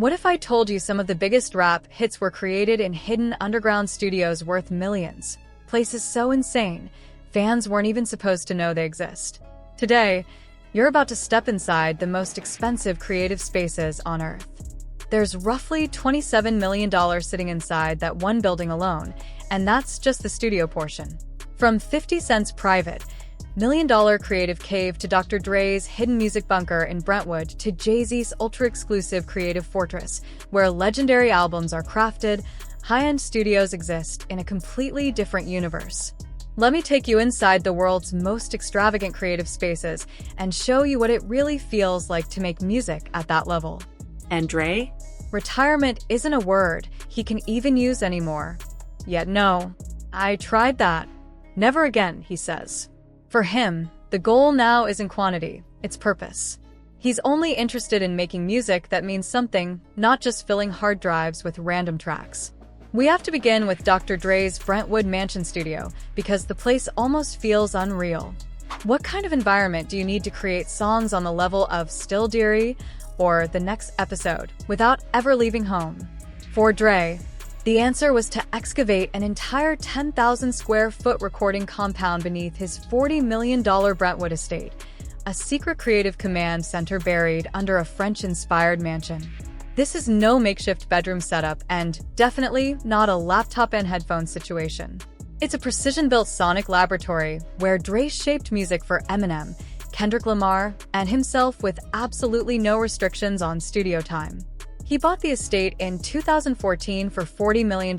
What if I told you some of the biggest rap hits were created in hidden underground studios worth millions? Places so insane, fans weren't even supposed to know they exist. Today, you're about to step inside the most expensive creative spaces on Earth. There's roughly $27 million sitting inside that one building alone, and that's just the studio portion. From 50 Cent's private, million-dollar creative cave to Dr. Dre's hidden music bunker in Brentwood to Jay-Z's ultra-exclusive creative fortress, where legendary albums are crafted, high-end studios exist in a completely different universe. Let me take you inside the world's most extravagant creative spaces and show you what it really feels like to make music at that level. And Dre? Retirement isn't a word he can even use anymore. Yet no, I tried that. Never again, he says. For him, the goal now isn't quantity, it's purpose. He's only interested in making music that means something, not just filling hard drives with random tracks. We have to begin with Dr. Dre's Brentwood Mansion Studio, because the place almost feels unreal. What kind of environment do you need to create songs on the level of Still Deary or The Next Episode without ever leaving home? For Dre, the answer was to excavate an entire 10,000 square foot recording compound beneath his $40 million Brentwood estate, a secret creative command center buried under a French-inspired mansion. This is no makeshift bedroom setup and definitely not a laptop and headphones situation. It's a precision-built sonic laboratory where Dre shaped music for Eminem, Kendrick Lamar, and himself with absolutely no restrictions on studio time. He bought the estate in 2014 for $40 million,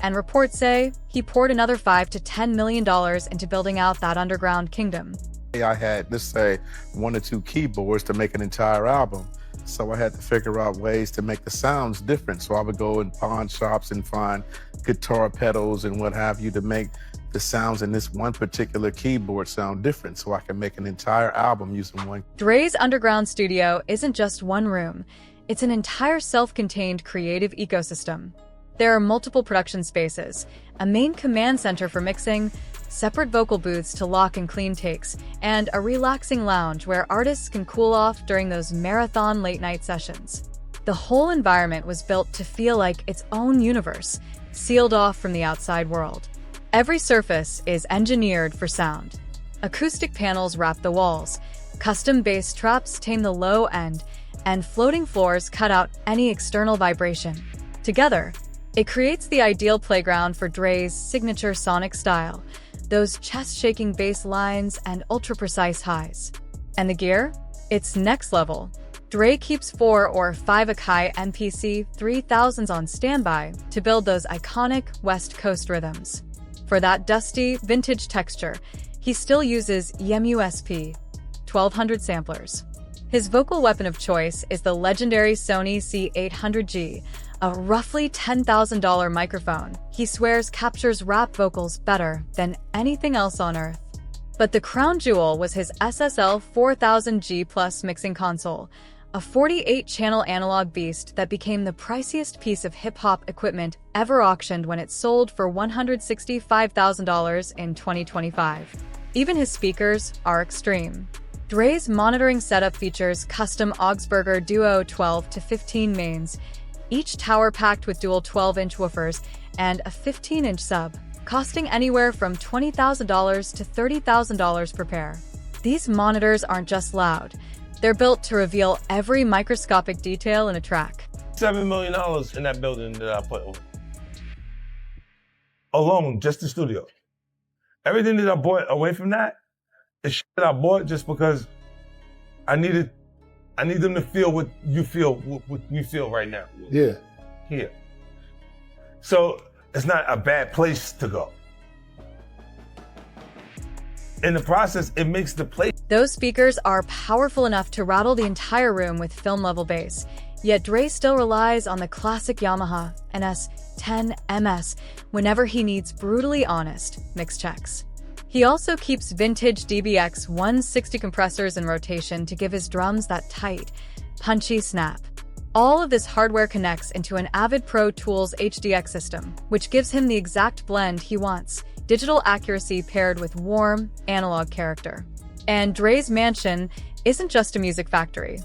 and reports say he poured another $5 to $10 million into building out that underground kingdom. I had, let's say, 1 or 2 keyboards to make an entire album. So I had to figure out ways to make the sounds different. So I would go in pawn shops and find guitar pedals and what have you to make the sounds in this one particular keyboard sound different so I can make an entire album using one. Dre's underground studio isn't just one room. It's an entire self-contained creative ecosystem. There are multiple production spaces, a main command center for mixing, separate vocal booths to lock and clean takes, and a relaxing lounge where artists can cool off during those marathon late-night sessions. The whole environment was built to feel like its own universe, sealed off from the outside world. Every surface is engineered for sound. Acoustic panels wrap the walls, custom bass traps tame the low end, and floating floors cut out any external vibration. Together, it creates the ideal playground for Dre's signature sonic style, those chest-shaking bass lines and ultra-precise highs. And the gear? It's next level. Dre keeps 4 or 5 Akai MPC 3000s on standby to build those iconic West Coast rhythms. For that dusty, vintage texture, he still uses EMU-SP 1200 samplers. His vocal weapon of choice is the legendary Sony C800G, a roughly $10,000 microphone he swears captures rap vocals better than anything else on Earth. But the crown jewel was his SSL 4000G Plus mixing console, a 48-channel analog beast that became the priciest piece of hip-hop equipment ever auctioned when it sold for $165,000 in 2025. Even his speakers are extreme. Dre's monitoring setup features custom Augsburger Duo 12 to 15 mains, each tower packed with dual 12-inch woofers and a 15-inch sub, costing anywhere from $20,000 to $30,000 per pair. These monitors aren't just loud, they're built to reveal every microscopic detail in a track. $7 million in that building that I put over. Alone, just the studio. Everything that I bought away from that is shit that I bought just because I need them to feel what you feel, what we feel right now. Yeah. Here. So it's not a bad place to go. In the process, it makes the place. Those speakers are powerful enough to rattle the entire room with film-level bass, yet Dre still relies on the classic Yamaha NS10 MS whenever he needs brutally honest mix checks. He also keeps vintage DBX 160 compressors in rotation to give his drums that tight, punchy snap. All of this hardware connects into an Avid Pro Tools HDX system, which gives him the exact blend he wants, digital accuracy paired with warm, analog character. And Dre's mansion isn't just a music factory.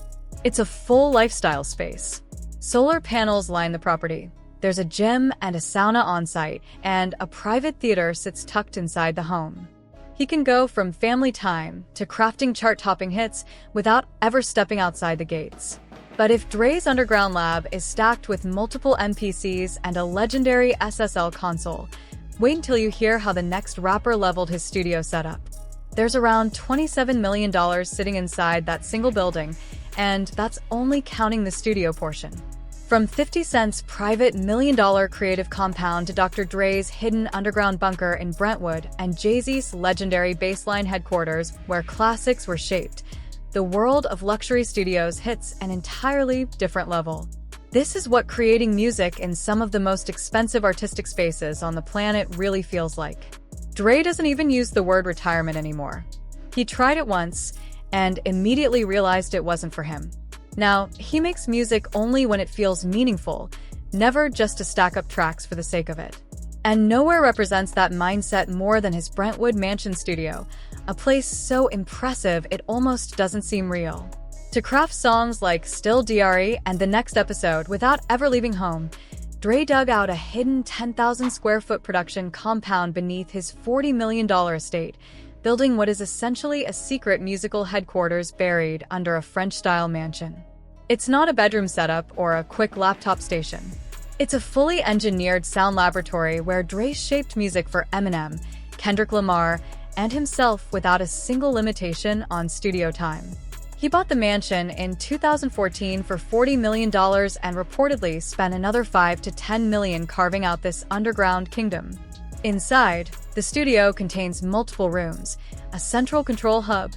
It's a full lifestyle space. Solar panels line the property. There's a gym and a sauna on site, and a private theater sits tucked inside the home. He can go from family time to crafting chart-topping hits without ever stepping outside the gates. But if Dre's underground lab is stacked with multiple MPCs and a legendary SSL console, wait until you hear how the next rapper leveled his studio setup. There's around $27 million sitting inside that single building, and that's only counting the studio portion. From 50 Cent's private $1 million creative compound to Dr. Dre's hidden underground bunker in Brentwood and Jay-Z's legendary baseline headquarters where classics were shaped, the world of luxury studios hits an entirely different level. This is what creating music in some of the most expensive artistic spaces on the planet really feels like. Dre doesn't even use the word retirement anymore. He tried it once and immediately realized it wasn't for him. Now, he makes music only when it feels meaningful, never just to stack up tracks for the sake of it. And nowhere represents that mindset more than his Brentwood mansion studio, a place so impressive it almost doesn't seem real. To craft songs like Still DRE and The Next Episode without ever leaving home, Dre dug out a hidden 10,000 square foot production compound beneath his $40 million estate, building what is essentially a secret musical headquarters buried under a French-style mansion. It's not a bedroom setup or a quick laptop station. It's a fully engineered sound laboratory where Dre shaped music for Eminem, Kendrick Lamar, and himself without a single limitation on studio time. He bought the mansion in 2014 for $40 million and reportedly spent another $5 to $10 million carving out this underground kingdom. Inside, the studio contains multiple rooms, a central control hub,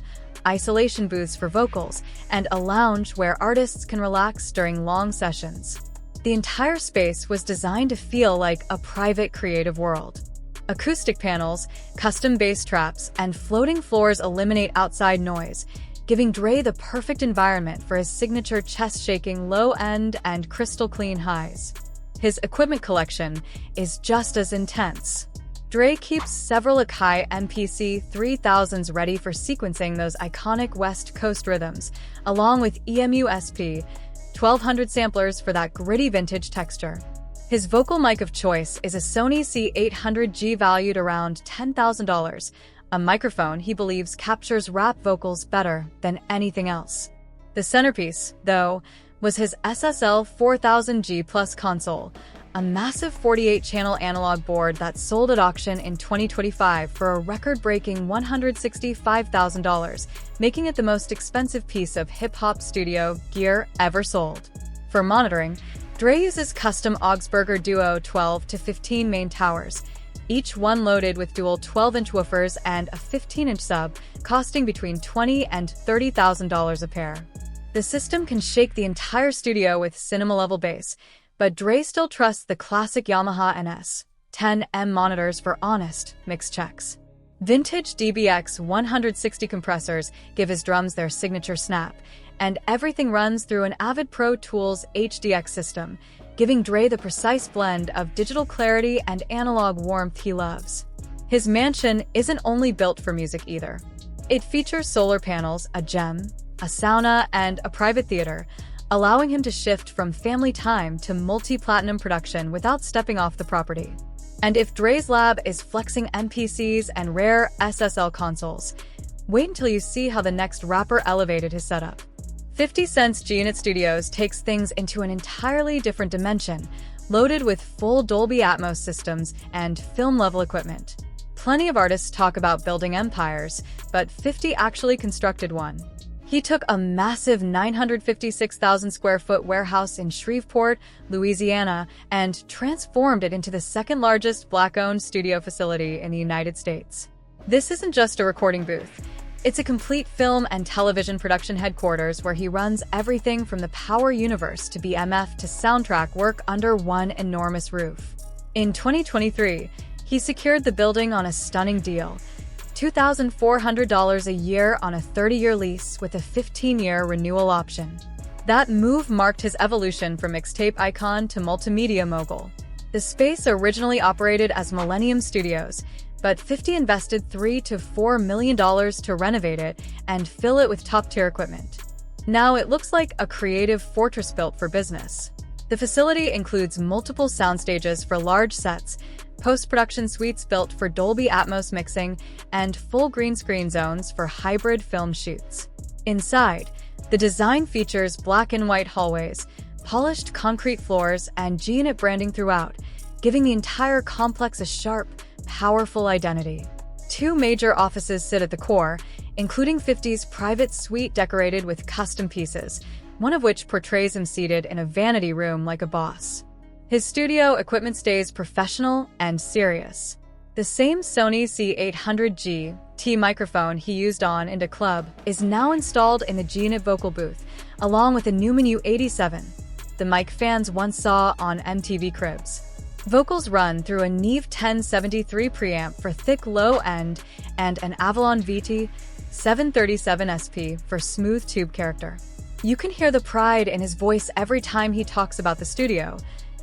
isolation booths for vocals, and a lounge where artists can relax during long sessions. The entire space was designed to feel like a private creative world. Acoustic panels, custom bass traps, and floating floors eliminate outside noise, giving Dre the perfect environment for his signature chest-shaking low-end and crystal-clean highs. His equipment collection is just as intense. Dre keeps several Akai MPC 3000s ready for sequencing those iconic West Coast rhythms, along with EMU-SP 1200 samplers for that gritty vintage texture. His vocal mic of choice is a Sony C800G valued around $10,000, a microphone he believes captures rap vocals better than anything else. The centerpiece, though, was his SSL 4000G Plus console, a massive 48-channel analog board that sold at auction in 2025 for a record-breaking $165,000, making it the most expensive piece of hip-hop studio gear ever sold. For monitoring, Dre uses custom Augsburger Duo 12 to 15 main towers, each one loaded with dual 12-inch woofers and a 15-inch sub, costing between $20,000 and $30,000 a pair. The system can shake the entire studio with cinema-level bass, but Dre still trusts the classic Yamaha NS10M monitors for honest mix checks. Vintage DBX 160 compressors give his drums their signature snap, and everything runs through an Avid Pro Tools HDX system, giving Dre the precise blend of digital clarity and analog warmth he loves. His mansion isn't only built for music either. It features solar panels, a gym, a sauna, and a private theater, allowing him to shift from family time to multi-platinum production without stepping off the property. And if Dre's lab is flexing MPCs and rare SSL consoles, wait until you see how the next rapper elevated his setup. 50 Cent's G-Unit Studios takes things into an entirely different dimension, loaded with full Dolby Atmos systems and film-level equipment. Plenty of artists talk about building empires, but 50 actually constructed one. He took a massive 956,000 square foot warehouse in Shreveport, Louisiana, and transformed it into the second largest Black-owned studio facility in the United States. This isn't just a recording booth. It's a complete film and television production headquarters where he runs everything from the Power Universe to BMF to soundtrack work under one enormous roof. In 2023, he secured the building on a stunning deal, $2,400 a year on a 30-year lease with a 15-year renewal option. That move marked his evolution from mixtape icon to multimedia mogul. The space originally operated as Millennium Studios, but 50 invested $3 to $4 million to renovate it and fill it with top-tier equipment. Now it looks like a creative fortress built for business. The facility includes multiple sound stages for large sets, post-production suites built for Dolby Atmos mixing, and full green screen zones for hybrid film shoots. Inside, the design features black and white hallways, polished concrete floors, and G-Unit branding throughout, giving the entire complex a sharp, powerful identity. 2 major offices sit at the core, including 50's private suite decorated with custom pieces, one of which portrays him seated in a vanity room like a boss. His studio equipment stays professional and serious. The same Sony C800G T microphone he used on Into Club is now installed in the G-Unit vocal booth, along with a Neumann U87, the mic fans once saw on MTV Cribs. Vocals run through a Neve 1073 preamp for thick low end and an Avalon VT 737 SP for smooth tube character. You can hear the pride in his voice every time he talks about the studio.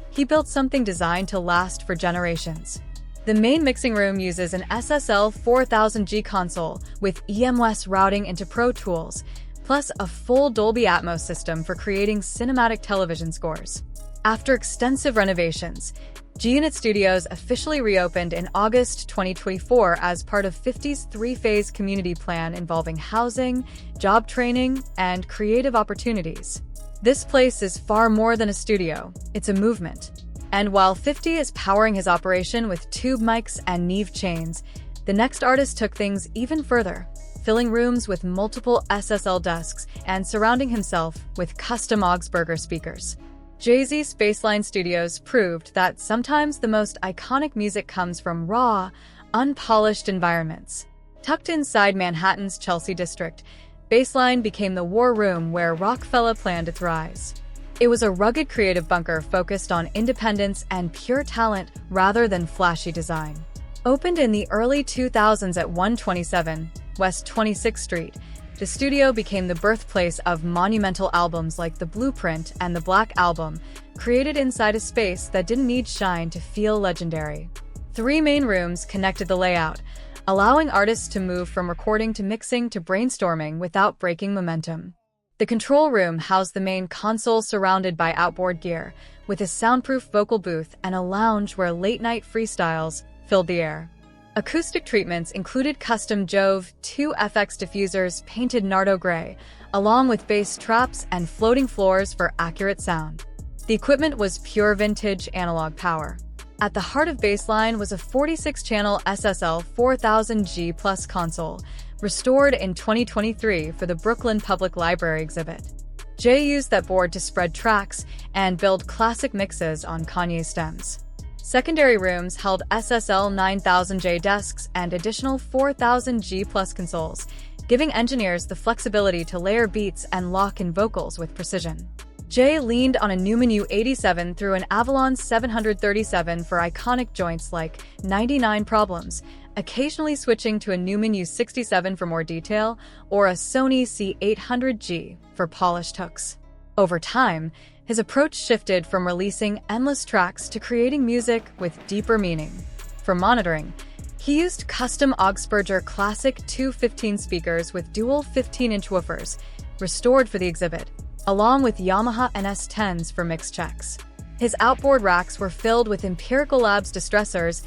He built something designed to last for generations. The main mixing room uses an SSL 4000G console with EMWest routing into Pro Tools, plus a full Dolby Atmos system for creating cinematic television scores. After extensive renovations, G-Unit Studios officially reopened in August 2024 as part of 50's 3-phase community plan involving housing, job training, and creative opportunities. This place is far more than a studio, it's a movement. And while 50 is powering his operation with tube mics and Neve chains, the next artist took things even further, filling rooms with multiple SSL desks and surrounding himself with custom Augsburger speakers. Jay-Z Spaceline Studios proved that sometimes the most iconic music comes from raw, unpolished environments. Tucked inside Manhattan's Chelsea district, Baseline became the war room where Rockefeller planned its rise. It was a rugged creative bunker focused on independence and pure talent rather than flashy design. Opened in the early 2000s at 127 West 26th Street, the studio became the birthplace of monumental albums like The Blueprint and The Black Album, created inside a space that didn't need shine to feel legendary. 3 main rooms connected the layout, allowing artists to move from recording to mixing to brainstorming without breaking momentum. The control room housed the main console surrounded by outboard gear, with a soundproof vocal booth and a lounge where late-night freestyles filled the air. Acoustic treatments included custom Jove 2 FX diffusers painted Nardo gray, along with bass traps and floating floors for accurate sound. The equipment was pure vintage analog power. At the heart of Baseline was a 46-channel SSL 4000G Plus console, restored in 2023 for the Brooklyn Public Library exhibit. Jay used that board to spread tracks and build classic mixes on Kanye stems. Secondary rooms held SSL 9000J desks and additional 4000G Plus consoles, giving engineers the flexibility to layer beats and lock in vocals with precision. Jay leaned on a Neumann U87 through an Avalon 737 for iconic joints like 99 Problems, occasionally switching to a Neumann U67 for more detail or a Sony C800G for polished hooks. Over time, his approach shifted from releasing endless tracks to creating music with deeper meaning. For monitoring, he used custom Augsburger Classic 215 speakers with dual 15-inch woofers, restored for the exhibit, along with Yamaha NS10s for mix checks. His outboard racks were filled with Empirical Labs distressors,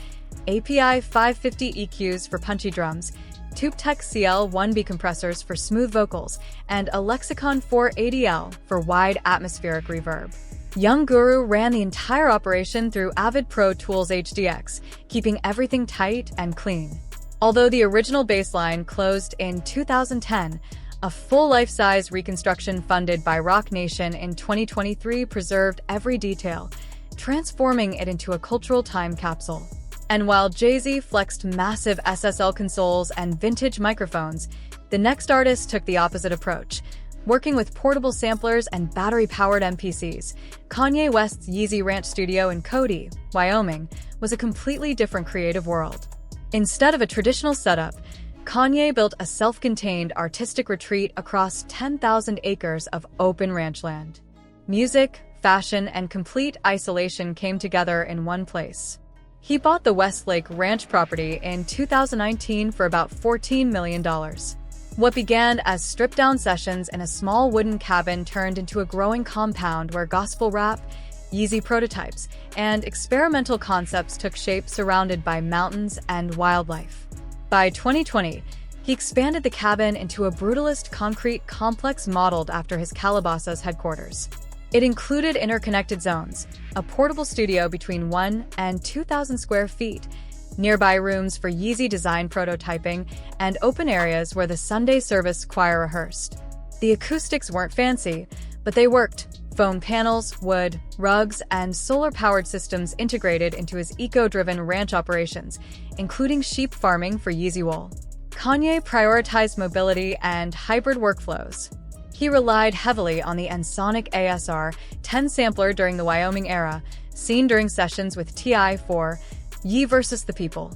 API 550 EQs for punchy drums, TubeTech CL1B compressors for smooth vocals, and a Lexicon 480L for wide atmospheric reverb. Young Guru ran the entire operation through Avid Pro Tools HDX, keeping everything tight and clean. Although the original Baseline closed in 2010, a full life-size reconstruction funded by Rock Nation in 2023 preserved every detail, transforming it into a cultural time capsule. And while Jay-Z flexed massive SSL consoles and vintage microphones, the next artist took the opposite approach. Working with portable samplers and battery-powered MPCs, Kanye West's Yeezy Ranch studio in Cody, Wyoming, was a completely different creative world. Instead of a traditional setup, Kanye built a self-contained artistic retreat across 10,000 acres of open ranchland. Music, fashion, and complete isolation came together in one place. He bought the Westlake Ranch property in 2019 for about $14 million. What began as stripped-down sessions in a small wooden cabin turned into a growing compound where gospel rap, Yeezy prototypes, and experimental concepts took shape surrounded by mountains and wildlife. By 2020, he expanded the cabin into a brutalist concrete complex modeled after his Calabasas headquarters. It included interconnected zones, a portable studio between 1 and 2,000 square feet, nearby rooms for Yeezy design prototyping, and open areas where the Sunday service choir rehearsed. The acoustics weren't fancy, but they worked. Foam panels, wood, rugs, and solar-powered systems integrated into his eco-driven ranch operations, including sheep farming for Yeezy wool. Kanye prioritized mobility and hybrid workflows. He relied heavily on the Ensoniq ASR-10 sampler during the Wyoming era, seen during sessions with T.I. for Ye vs. the People.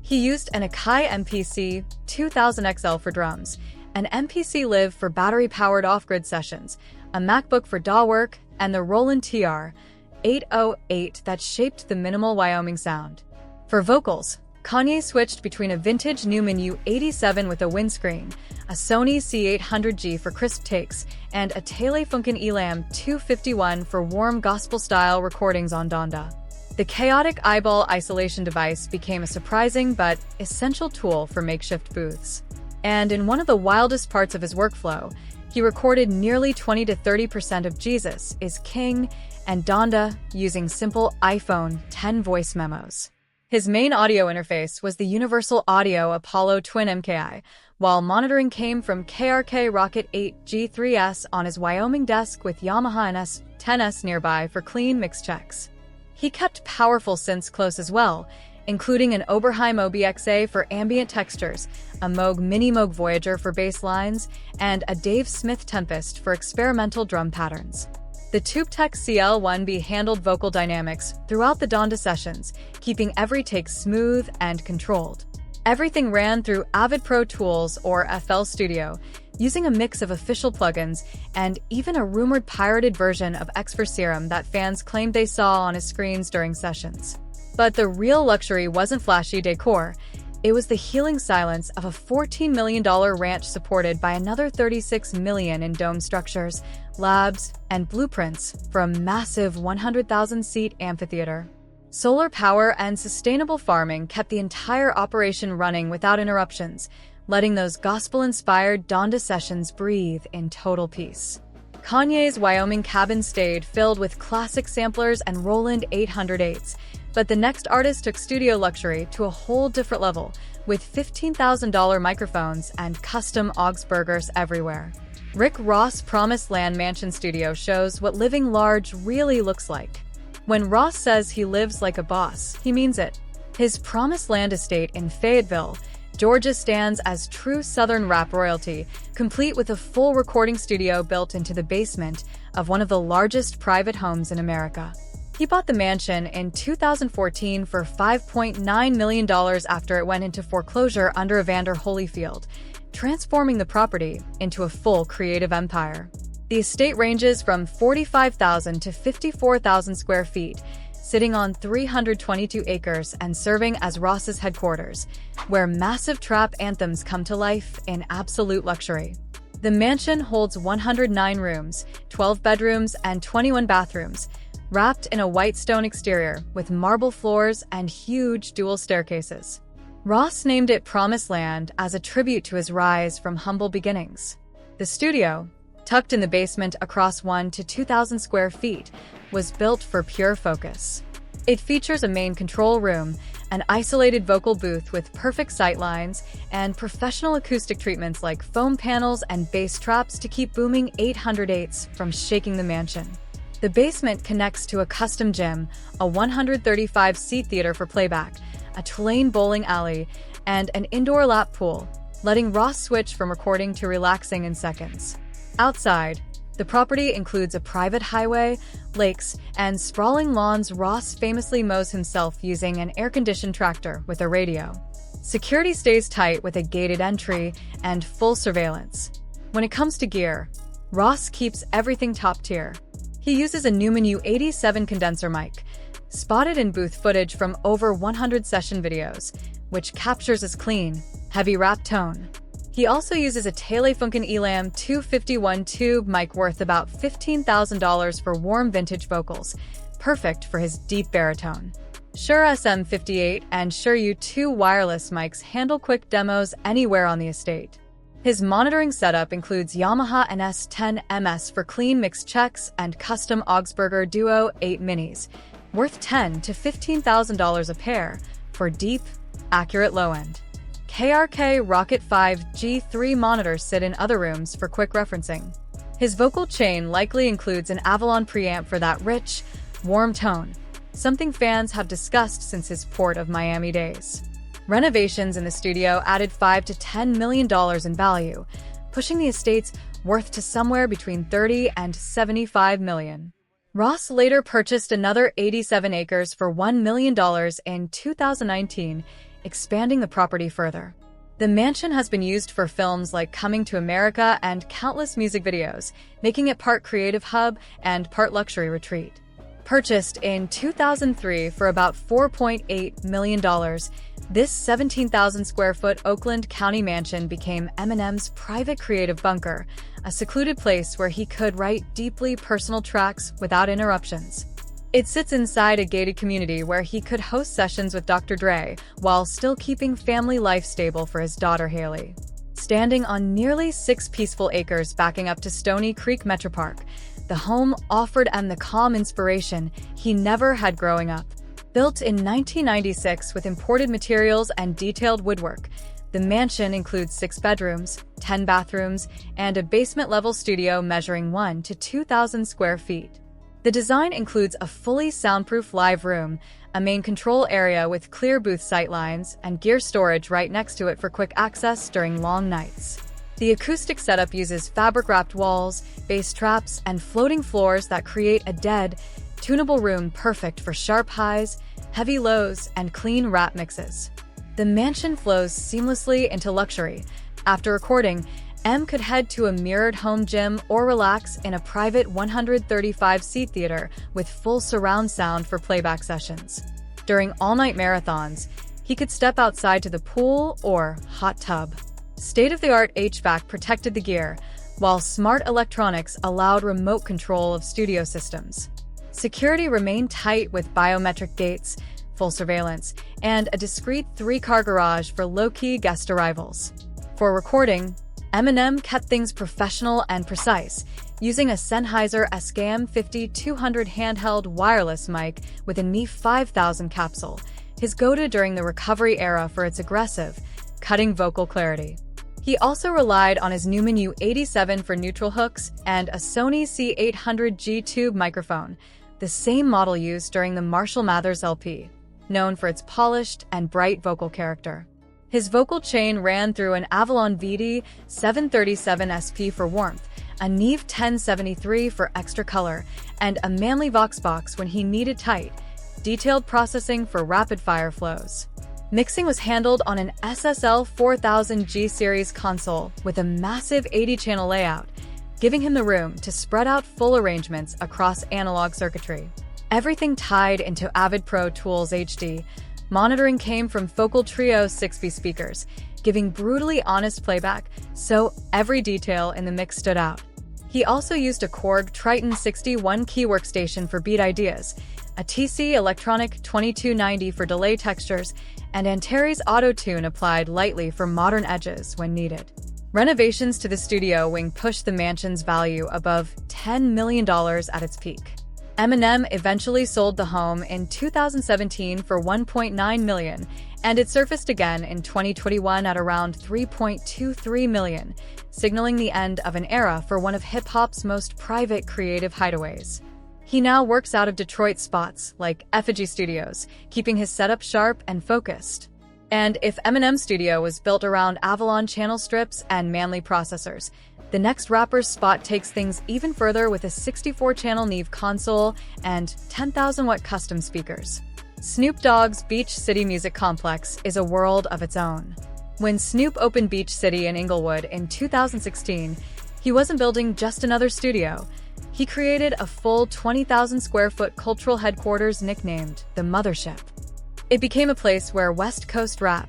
He used an Akai MPC 2000XL for drums, an MPC Live for battery-powered off-grid sessions, a MacBook for DAW work, and the Roland TR-808 that shaped the minimal Wyoming sound. For vocals, Kanye switched between a vintage Neumann U87 with a windscreen, a Sony C800G for crisp takes, and a Telefunken Elam 251 for warm gospel-style recordings on Donda. The chaotic eyeball isolation device became a surprising but essential tool for makeshift booths. And in one of the wildest parts of his workflow, he recorded nearly 20 to 30% of Jesus is King and Donda using simple iPhone 10 voice memos. His main audio interface was the Universal Audio Apollo Twin MKI, while monitoring came from KRK Rocket 8 G3S on his Wyoming desk with Yamaha NS10S nearby for clean mix checks. He kept powerful synths close as well, including an Oberheim OBXA for ambient textures, a Moog Mini Moog Voyager for bass lines, and a Dave Smith Tempest for experimental drum patterns. The TubeTech CL1B handled vocal dynamics throughout the Donda sessions, keeping every take smooth and controlled. Everything ran through Avid Pro Tools or FL Studio, using a mix of official plugins and even a rumored pirated version of X4 Serum that fans claimed they saw on his screens during sessions. But the real luxury wasn't flashy decor. It was the healing silence of a $14 million ranch supported by another $36 million in dome structures, labs, and blueprints for a massive 100,000-seat amphitheater. Solar power and sustainable farming kept the entire operation running without interruptions, letting those gospel-inspired Donda sessions breathe in total peace. Kanye's Wyoming cabin stayed filled with classic samplers and Roland 808s, but the next artist took studio luxury to a whole different level, with $15,000 microphones and custom Augsburgers everywhere. Rick Ross' Promised Land Mansion Studio shows what living large really looks like. When Ross says he lives like a boss, he means it. His Promised Land estate in Fayetteville, Georgia stands as true Southern rap royalty, complete with a full recording studio built into the basement of one of the largest private homes in America. He bought the mansion in 2014 for $5.9 million after it went into foreclosure under Evander Holyfield, transforming the property into a full creative empire. The estate ranges from 45,000 to 54,000 square feet, sitting on 322 acres and serving as Ross's headquarters, where massive trap anthems come to life in absolute luxury. The mansion holds 109 rooms, 12 bedrooms, and 21 bathrooms, wrapped in a white stone exterior with marble floors and huge dual staircases. Ross named it Promised Land as a tribute to his rise from humble beginnings. The studio, tucked in the basement across 1 to 2,000 square feet, was built for pure focus. It features a main control room, an isolated vocal booth with perfect sightlines, and professional acoustic treatments like foam panels and bass traps to keep booming 808s from shaking the mansion. The basement connects to a custom gym, a 135-seat theater for playback, a Tulane bowling alley, and an indoor lap pool, letting Ross switch from recording to relaxing in seconds. Outside, the property includes a private highway, lakes, and sprawling lawns. Ross famously mows himself using an air-conditioned tractor with a radio. Security stays tight with a gated entry and full surveillance. When it comes to gear, Ross keeps everything top tier. He uses a Neumann U87 condenser mic, spotted in booth footage from over 100 session videos, which captures his clean, heavy rap tone. He also uses a Telefunken Elam 251 tube mic worth about $15,000 for warm vintage vocals, perfect for his deep baritone. Shure SM58 and Shure U2 wireless mics handle quick demos anywhere on the estate. His monitoring setup includes Yamaha NS10 MS for clean mix checks and custom Augsburger Duo 8 minis, worth $10,000 to $15,000 a pair for deep, accurate low-end. KRK Rocket 5 G3 monitors sit in other rooms for quick referencing. His vocal chain likely includes an Avalon preamp for that rich, warm tone, something fans have discussed since his Port of Miami days. Renovations in the studio added $5 to $10 million in value, pushing the estate's worth to somewhere between $30 and $75 million. Ross later purchased another 87 acres for $1 million in 2019, expanding the property further. The mansion has been used for films like Coming to America and countless music videos, making it part creative hub and part luxury retreat. Purchased in 2003 for about $4.8 million, this 17,000 square foot Oakland County mansion became Eminem's private creative bunker, a secluded place where he could write deeply personal tracks without interruptions. It sits inside a gated community where he could host sessions with Dr. Dre while still keeping family life stable for his daughter Haley. Standing on nearly 6 peaceful acres backing up to Stony Creek Metropark, the home offered M the calm inspiration he never had growing up. Built in 1996 with imported materials and detailed woodwork, the mansion includes 6 bedrooms, 10 bathrooms, and a basement-level studio measuring 1,000 to 2,000 square feet. The design includes a fully soundproof live room, a main control area with clear booth sightlines, and gear storage right next to it for quick access during long nights. The acoustic setup uses fabric-wrapped walls, bass traps, and floating floors that create a dead, tunable room perfect for sharp highs, heavy lows, and clean rap mixes. The mansion flows seamlessly into luxury. After recording, M could head to a mirrored home gym or relax in a private 135-seat theater with full surround sound for playback sessions. During all-night marathons, he could step outside to the pool or hot tub. State-of-the-art HVAC protected the gear, while smart electronics allowed remote control of studio systems. Security remained tight with biometric gates, full surveillance, and a discreet 3-car garage for low-key guest arrivals. For recording, Eminem kept things professional and precise, using a Sennheiser SKM 5200 handheld wireless mic with a NE 5000 capsule, his go-to during the recovery era for its aggressive, cutting vocal clarity. He also relied on his Neumann U87 for neutral hooks and a Sony C800G tube microphone, the same model used during the Marshall Mathers LP, known for its polished and bright vocal character. His vocal chain ran through an Avalon VD 737 SP for warmth, a Neve 1073 for extra color, and a Manley Voxbox when he needed tight, detailed processing for rapid-fire flows. Mixing was handled on an SSL 4000 G series console with a massive 80-channel layout, giving him the room to spread out full arrangements across analog circuitry. Everything tied into Avid Pro Tools HD. Monitoring came from Focal Trio 6B speakers, giving brutally honest playback, so every detail in the mix stood out. He also used a Korg Triton 61 key workstation for beat ideas, a TC Electronic 2290 for delay textures, and Antares Auto-Tune applied lightly for modern edges when needed. Renovations to the studio wing pushed the mansion's value above $10 million at its peak. Eminem eventually sold the home in 2017 for $1.9 million, and it surfaced again in 2021 at around $3.23 million, signaling the end of an era for one of hip-hop's most private creative hideaways. He now works out of Detroit spots like Effigy Studios, keeping his setup sharp and focused. And if Eminem Studio was built around Avalon channel strips and Manley processors, the next rapper's spot takes things even further with a 64-channel Neve console and 10,000-watt custom speakers. Snoop Dogg's Beach City Music Complex is a world of its own. When Snoop opened Beach City in Inglewood in 2016, he wasn't building just another studio. He created a full 20,000-square-foot cultural headquarters nicknamed the Mothership. It became a place where West Coast rap,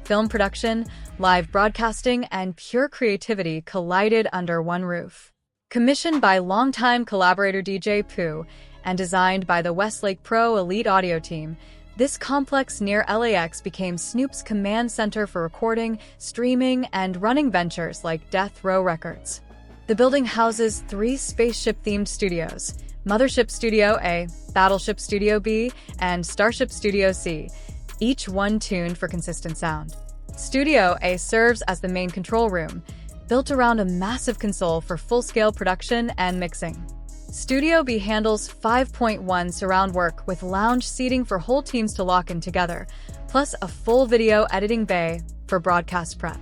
film production, live broadcasting, and pure creativity collided under one roof. Commissioned by longtime collaborator DJ Pooh, and designed by the Westlake Pro Elite Audio team, this complex near LAX became Snoop's command center for recording, streaming, and running ventures like Death Row Records. The building houses 3 spaceship-themed studios: Mothership Studio A, Battleship Studio B, and Starship Studio C, each one tuned for consistent sound. Studio A serves as the main control room, built around a massive console for full-scale production and mixing. Studio B handles 5.1 surround work with lounge seating for whole teams to lock in together, plus a full video editing bay for broadcast prep.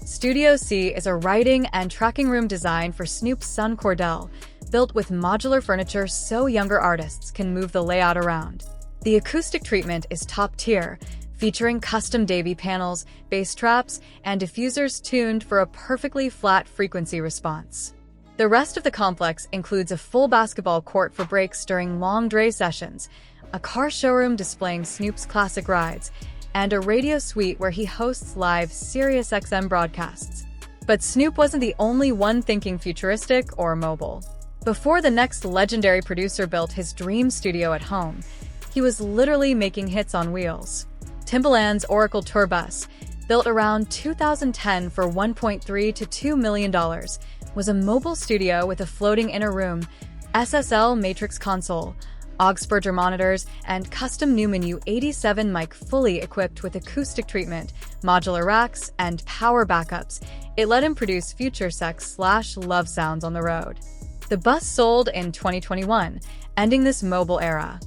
Studio C is a writing and tracking room designed for Snoop's son Cordell, built with modular furniture so younger artists can move the layout around. The acoustic treatment is top tier, featuring custom Davy panels, bass traps, and diffusers tuned for a perfectly flat frequency response. The rest of the complex includes a full basketball court for breaks during long Dre sessions, a car showroom displaying Snoop's classic rides, and a radio suite where he hosts live SiriusXM broadcasts. But Snoop wasn't the only one thinking futuristic or mobile. Before the next legendary producer built his dream studio at home, he was literally making hits on wheels. Timbaland's Oracle Tour Bus, built around 2010 for $1.3 to $2 million, was a mobile studio with a floating inner room, SSL Matrix console, Augsburger monitors, and custom Neumann U87 mic fully equipped with acoustic treatment, modular racks, and power backups. It let him produce future sex/love sounds on the road. The bus sold in 2021, ending this mobile era.